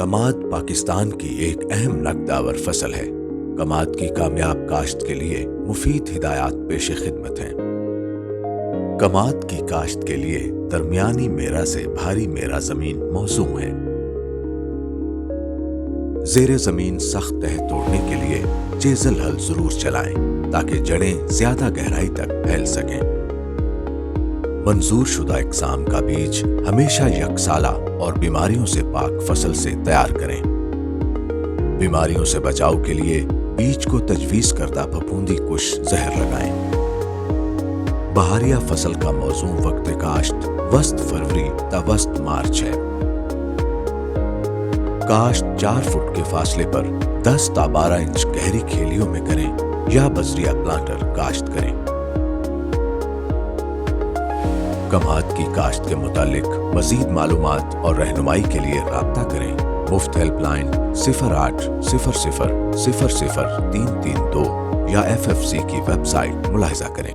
کماد پاکستان کی ایک اہم نقدآور فصل ہے۔ کماد کی کامیاب کاشت کے لیے مفید ہدایات پیش خدمت ہیں۔ کماد کی کاشت کے لیے درمیانی میرا سے بھاری میرا زمین موزوں ہے۔ زیر زمین سخت تہ توڑنے کے لیے چیزل ہل ضرور چلائیں تاکہ جڑیں زیادہ گہرائی تک پھیل سکیں۔ منظور شدہ اقسام کا بیج ہمیشہ یکسالہ اور بیماریوں سے پاک فصل سے تیار کریں۔ بیماریوں سے بچاؤ کے لیے بیج کو تجویز کردہ پھپھوندی کش زہر لگائیں۔ بہاریہ فصل کا موزوں وقت کاشت وسط فروری تا وسط مارچ ہے۔ کاشت 4 فٹ کے فاصلے پر 10 تا 12 انچ گہری کھیلیوں میں کریں یا بذریعہ پلانٹر کاشت کریں۔ کماد کی کاشت کے متعلق مزید معلومات اور رہنمائی کے لیے رابطہ کریں۔ مفت ہیلپ لائن 0800 00332 یا FFC کی ویب سائٹ ملاحظہ کریں۔